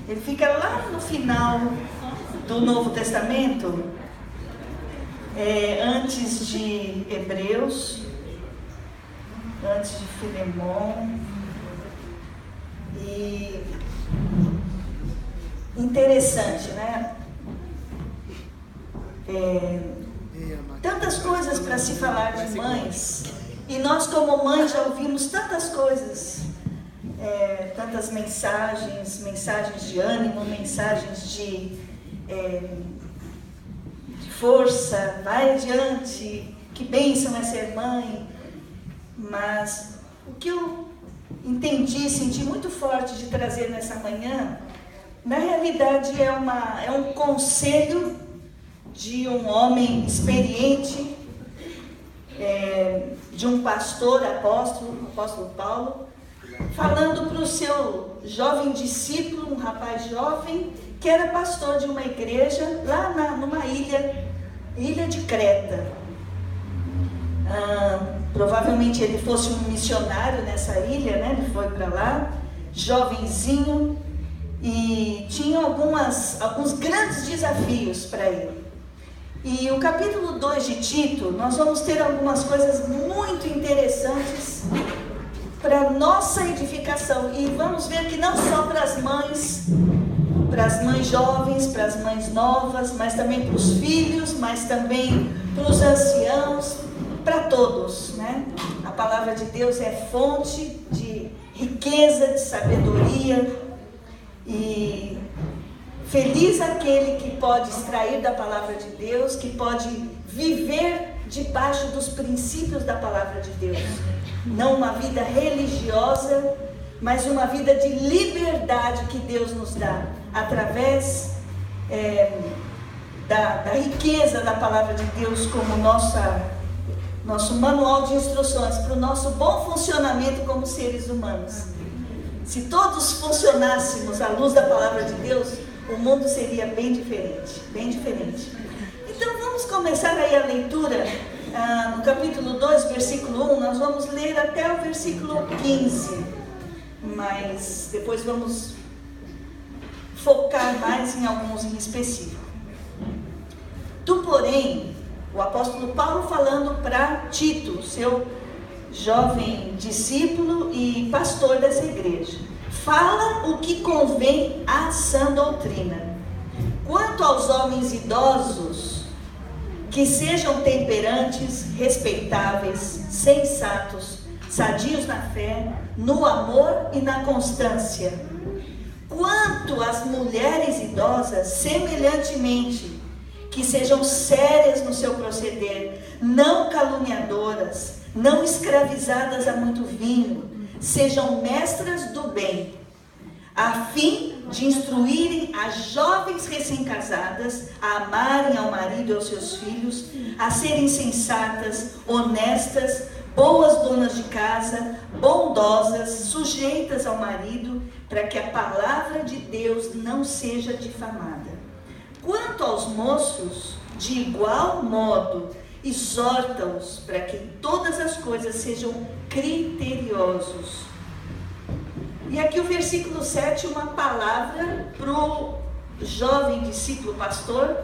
Ele fica lá no final do Novo Testamento, antes de Hebreus, antes de Filemon. E interessante, né? Tantas coisas para se falar de mães, e nós como mães já ouvimos tantas coisas, tantas mensagens de ânimo, mensagens de força, vai adiante, que bênção é ser mãe. Mas o que eu senti muito forte de trazer nessa manhã, na realidade é um conselho de um homem experiente, de um pastor, apóstolo Paulo, falando para o seu jovem discípulo, um rapaz jovem, que era pastor de uma igreja lá numa ilha de Creta. Provavelmente ele fosse um missionário nessa ilha, né? Ele foi para lá, jovenzinho, e tinha alguns grandes desafios para ele. E o capítulo 2 de Tito, nós vamos ter algumas coisas muito interessantes para nossa edificação. E vamos ver que não só para as mães jovens, para as mães novas, mas também para os filhos, mas também para os anciãos, para todos, né? A palavra de Deus é fonte de riqueza, de sabedoria, e feliz aquele que pode extrair da palavra de Deus, que pode viver debaixo dos princípios da palavra de Deus. Não uma vida religiosa, mas uma vida de liberdade que Deus nos dá, através da riqueza da palavra de Deus como nosso manual de instruções para o nosso bom funcionamento como seres humanos. Se todos funcionássemos à luz da palavra de Deus, o mundo seria bem diferente, bem diferente. Então vamos começar aí a leitura no capítulo 2, versículo 1, nós vamos ler até o versículo 15, mas depois vamos focar mais em alguns em específico. Tu, porém, o apóstolo Paulo falando para Tito, seu jovem discípulo e pastor dessa igreja, fala o que convém à sã doutrina. Quanto aos homens idosos, que sejam temperantes, respeitáveis, sensatos, sadios na fé, no amor e na constância. Quanto às mulheres idosas, semelhantemente, que sejam sérias no seu proceder, não caluniadoras, não escravizadas a muito vinho, sejam mestras do bem, a fim de instruírem as jovens recém-casadas a amarem ao marido e aos seus filhos, a serem sensatas, honestas, boas donas de casa, bondosas, sujeitas ao marido, para que a palavra de Deus não seja difamada. Quanto aos moços, de igual modo, exorta-os para que todas as coisas sejam criteriosos. E aqui o versículo 7, uma palavra para o jovem discípulo pastor,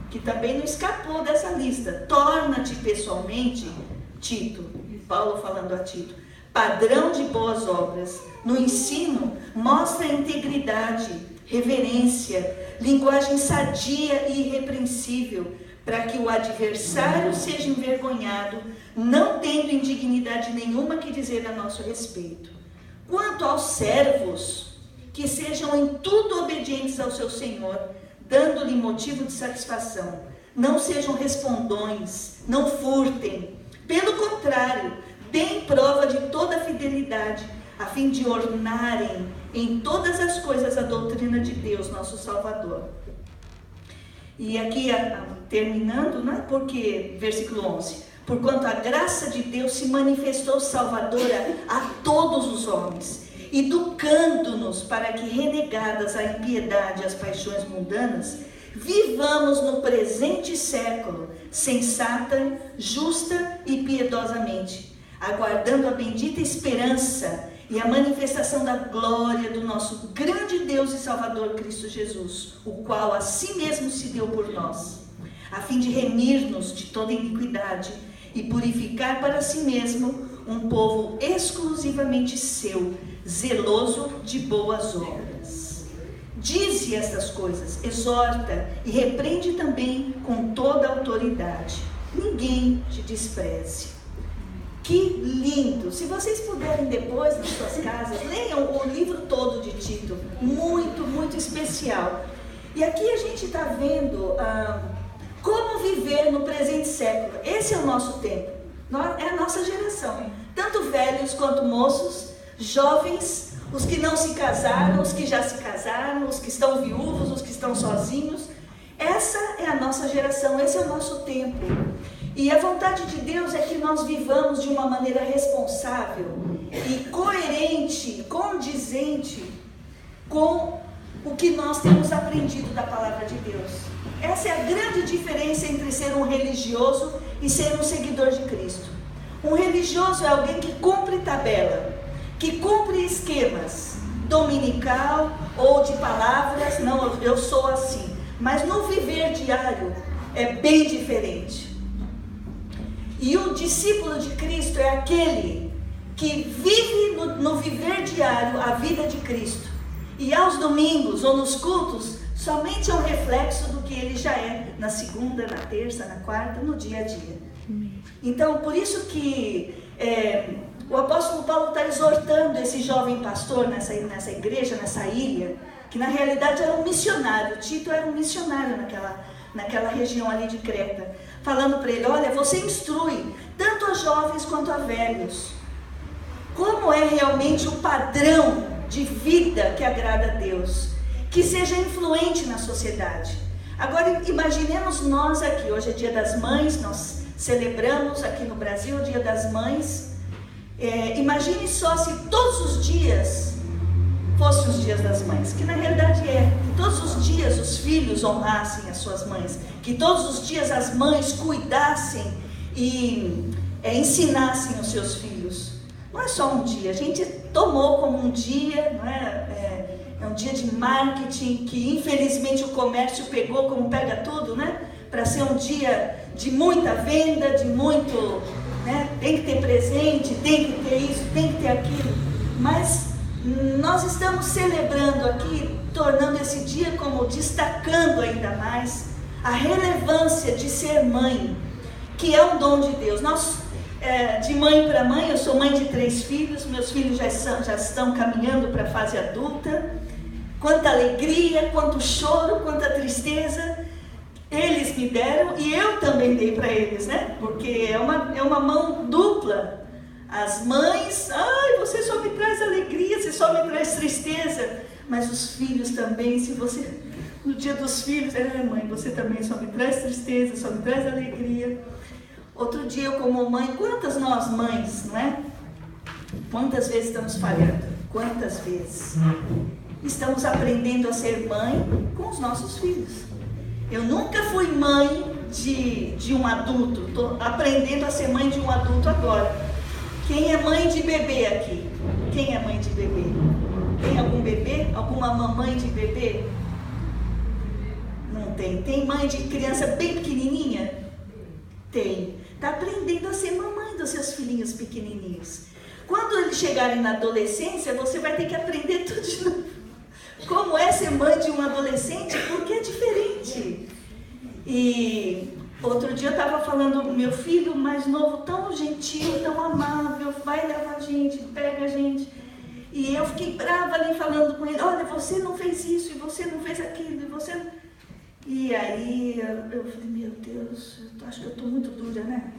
que também não escapou dessa lista. Torna-te pessoalmente, Tito, Paulo falando a Tito, padrão de boas obras. No ensino, mostra integridade, reverência, linguagem sadia e irrepreensível, para que o adversário seja envergonhado, não tendo indignidade nenhuma que dizer a nosso respeito. Quanto aos servos, que sejam em tudo obedientes ao seu Senhor, dando-lhe motivo de satisfação. Não sejam respondões, não furtem. Pelo contrário, deem prova de toda a fidelidade, a fim de ornarem em todas as coisas a doutrina de Deus, nosso Salvador. E aqui, terminando, né? Porque, versículo 11, porquanto a graça de Deus se manifestou salvadora a todos os homens, educando-nos para que, renegadas a impiedade e as paixões mundanas, vivamos no presente século, sensata, justa e piedosamente, aguardando a bendita esperança e a manifestação da glória do nosso grande Deus e Salvador Cristo Jesus, o qual a si mesmo se deu por nós, a fim de remir-nos de toda iniquidade e purificar para si mesmo um povo exclusivamente seu, zeloso de boas obras. Dize estas coisas, exorta e repreende também com toda a autoridade. Ninguém te despreze. Que lindo! Se vocês puderem depois nas suas casas, leiam o livro todo de Tito, muito, muito especial. E aqui a gente está vendo como viver no presente século. Esse é o nosso tempo, é a nossa geração. Tanto velhos quanto moços, jovens, os que não se casaram, os que já se casaram, os que estão viúvos, os que estão sozinhos. Essa é a nossa geração, esse é o nosso tempo. E a vontade de Deus é que nós vivamos de uma maneira responsável e coerente, condizente com o que nós temos aprendido da palavra de Deus. Essa é a grande diferença entre ser um religioso e ser um seguidor de Cristo. Um religioso é alguém que cumpre tabela, que cumpre esquemas, dominical ou de palavras, não, eu sou assim. Mas no viver diário é bem diferente. E o discípulo de Cristo é aquele que vive no viver diário a vida de Cristo. E aos domingos ou nos cultos, somente é um reflexo do que ele já é na segunda, na terça, na quarta, no dia a dia. Então, por isso que o apóstolo Paulo está exortando esse jovem pastor nessa igreja, nessa ilha, que na realidade era um missionário. Tito era um missionário naquela região ali de Creta, falando para ele, olha, você instrui tanto a jovens quanto a velhos, como é realmente o padrão de vida que agrada a Deus, que seja influente na sociedade. Agora imaginemos nós aqui, hoje é dia das mães, nós celebramos aqui no Brasil o dia das mães. Imagine só se todos os dias fossem os dias das mães, que na realidade que todos os dias os filhos honrassem as suas mães, que todos os dias as mães cuidassem e ensinassem os seus filhos. Não é só um dia, a gente tomou como um dia, não é? É um dia de marketing que infelizmente o comércio pegou como pega tudo, né? Para ser um dia de muita venda, de muito, né? Tem que ter presente, tem que ter isso, tem que ter aquilo, mas nós estamos celebrando aqui, tornando esse dia como destacando ainda mais a relevância de ser mãe, que é um dom de Deus. Nós, de mãe para mãe, eu sou mãe de 3 filhos, meus filhos já estão caminhando para a fase adulta. Quanta alegria, quanto choro, quanta tristeza eles me deram e eu também dei para eles, né? Porque é uma mão dupla. As mães, você só me traz alegria, você só me traz tristeza. Mas os filhos também, se você, no dia dos filhos, mãe, você também só me traz tristeza, só me traz alegria. Outro dia eu como mãe, quantas nós mães, não é? Quantas vezes estamos falhando? Quantas vezes? Estamos aprendendo a ser mãe com os nossos filhos. Eu nunca fui mãe de um adulto, estou aprendendo a ser mãe de um adulto agora. Quem é mãe de bebê aqui? Quem é mãe de bebê? Tem algum bebê? Alguma mamãe de bebê? Não tem. Tem mãe de criança bem pequenininha? Tem. Está aprendendo a ser mamãe dos seus filhinhos pequenininhos. Quando eles chegarem na adolescência, você vai ter que aprender tudo de novo. Como é ser mãe de um adolescente? Porque é diferente. E outro dia eu estava falando, meu filho mais novo, tão gentil, tão amável, vai levar a gente, pega a gente. E eu fiquei brava ali falando com ele, olha, você não fez isso, e você não fez aquilo, e você... E aí eu falei, meu Deus, eu acho que eu estou muito dura, né?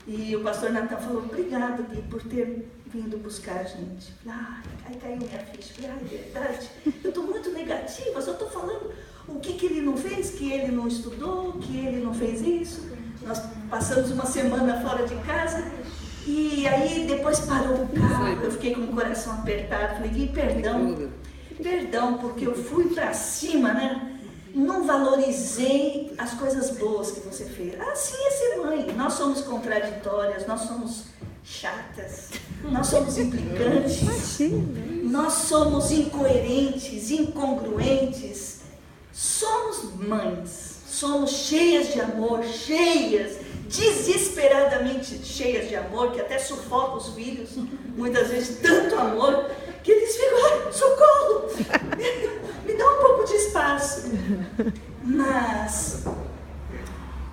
E o pastor Natan falou, obrigado, Gui, por ter vindo buscar a gente. Aí caiu minha ficha, falei, é verdade, eu estou muito negativa, só estou falando o que ele não fez, que ele não estudou, que ele não fez isso. Nós passamos uma semana fora de casa, e aí depois parou o carro, eu fiquei com o coração apertado, falei, Gui, perdão, porque eu fui para cima, né? Não valorizei as coisas boas que você fez. Assim é ser mãe. Nós somos contraditórias, nós somos chatas, nós somos implicantes, nós somos incoerentes, incongruentes. Somos mães, somos cheias de amor, desesperadamente cheias de amor, que até sufoca os filhos, muitas vezes tanto amor, que eles ficam, socorro, me dá um pouco de espaço. Mas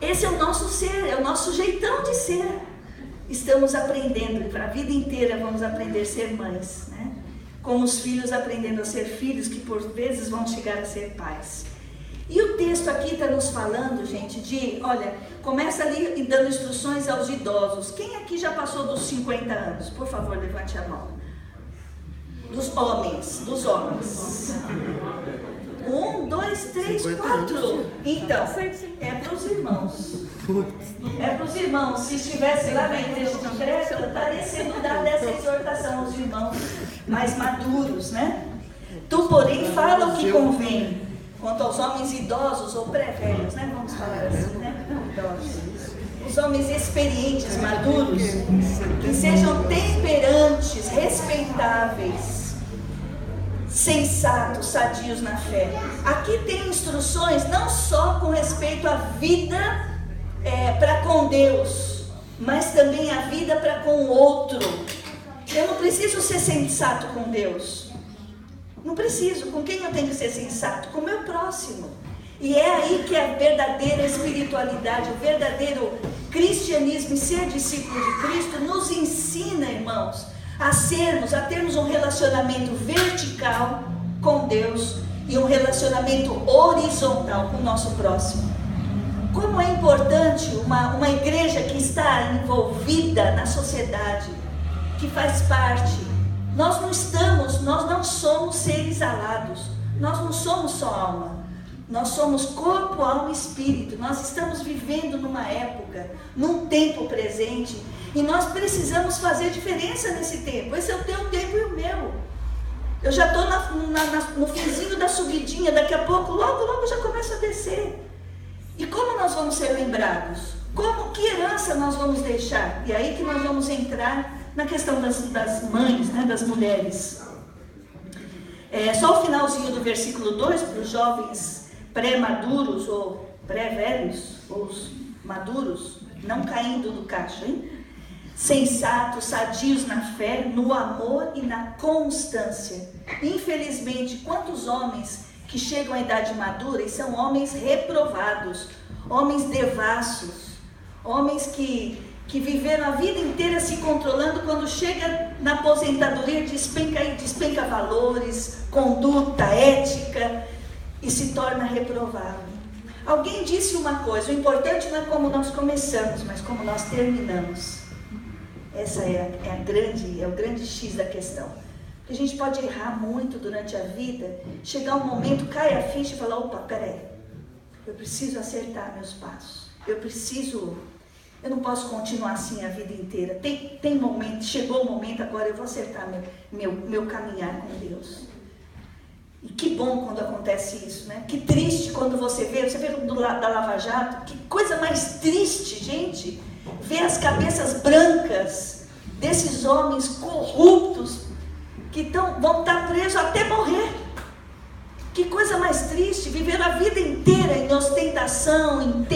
esse é o nosso ser, é o nosso jeitão de ser. Estamos aprendendo, e para a vida inteira vamos aprender a ser mães, né? Como os filhos aprendendo a ser filhos, que por vezes vão chegar a ser pais. E o texto aqui está nos falando, gente, olha, começa ali dando instruções aos idosos. Quem aqui já passou dos 50 anos? Por favor, levante a mão. Dos homens. 1, 2, 3, 4. Então, é para os irmãos. É para os irmãos. Se estivesse lá na igreja de Creta, estaria sendo dada essa exortação aos irmãos mais maduros, né? Tu, porém, fala o que convém. Quanto aos homens idosos ou pré-velhos, né? Vamos falar assim, né? Idosos. Os homens experientes, maduros, que sejam temperantes, respeitáveis, sensatos, sadios na fé. Aqui tem instruções não só com respeito à vida para com Deus, mas também a vida para com o outro. Eu não preciso ser sensato com Deus. Não preciso. Com quem eu tenho que ser sensato? Com o meu próximo. E é aí que a verdadeira espiritualidade, o verdadeiro cristianismo e ser discípulo de Cristo nos ensina, irmãos, a termos um relacionamento vertical com Deus e um relacionamento horizontal com o nosso próximo. Como é importante uma igreja que está envolvida na sociedade, que faz parte. Nós não somos seres alados, nós não somos só alma, nós somos corpo, alma e espírito. Nós estamos vivendo numa época, num tempo presente, e nós precisamos fazer diferença nesse tempo. Esse é o teu tempo e o meu. Eu já estou no finzinho da subidinha, daqui a pouco, logo já começo a descer. E como nós vamos ser lembrados? Que herança nós vamos deixar? E aí que nós vamos entrar na questão das mães, né, das mulheres. Só o finalzinho do versículo 2, para os jovens pré-maduros ou pré-velhos, ou os maduros, não caindo do cacho, hein? Sensatos, sadios na fé, no amor e na constância. Infelizmente, quantos homens que chegam à idade madura e são homens reprovados, homens devassos, homens que viveram a vida inteira se controlando, quando chega na aposentadoria despenca valores, conduta, ética e se torna reprovável. Alguém disse uma coisa: o importante não é como nós começamos, mas como nós terminamos. Essa é o grande X da questão. Porque a gente pode errar muito durante a vida, chegar um momento, cai a ficha e falar: opa, peraí, eu preciso acertar meus passos, eu não posso continuar assim a vida inteira. Tem momento, chegou o momento, agora eu vou acertar meu caminhar com Deus. E que bom quando acontece isso, né? Que triste quando você vê do lado da Lava Jato, que coisa mais triste, gente, ver as cabeças brancas desses homens corruptos que vão estar presos até morrer. Que coisa mais triste, viver a vida inteira em ostentação, em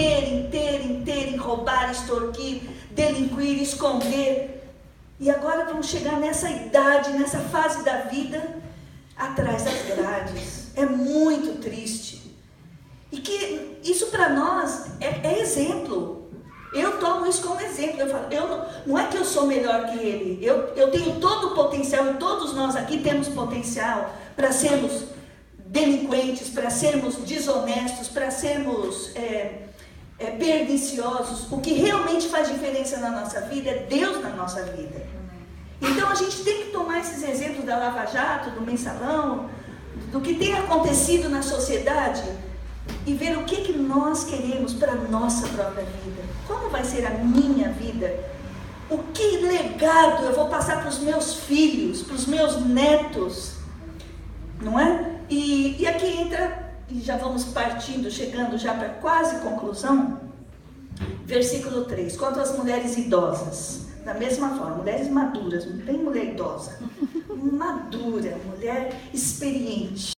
roubar, extorquir, delinquir, esconder. E agora vamos chegar nessa idade, nessa fase da vida, atrás das grades. É muito triste. E que isso para nós é exemplo. Eu tomo isso como exemplo. Eu falo, não é que eu sou melhor que ele. Eu tenho todo o potencial, e todos nós aqui temos potencial para sermos delinquentes, para sermos desonestos, para sermos perniciosos. O que realmente faz diferença na nossa vida é Deus na nossa vida. Então a gente tem que tomar esses exemplos da Lava Jato, do Mensalão, do que tem acontecido na sociedade e ver o que nós queremos para a nossa própria vida. Como vai ser a minha vida? O que legado eu vou passar para os meus filhos, para os meus netos, não é? E aqui entra, e já vamos partindo, chegando já para quase conclusão, versículo 3, quanto às mulheres idosas. da mesma forma, mulheres maduras, não tem mulher idosa. Madura, mulher experiente.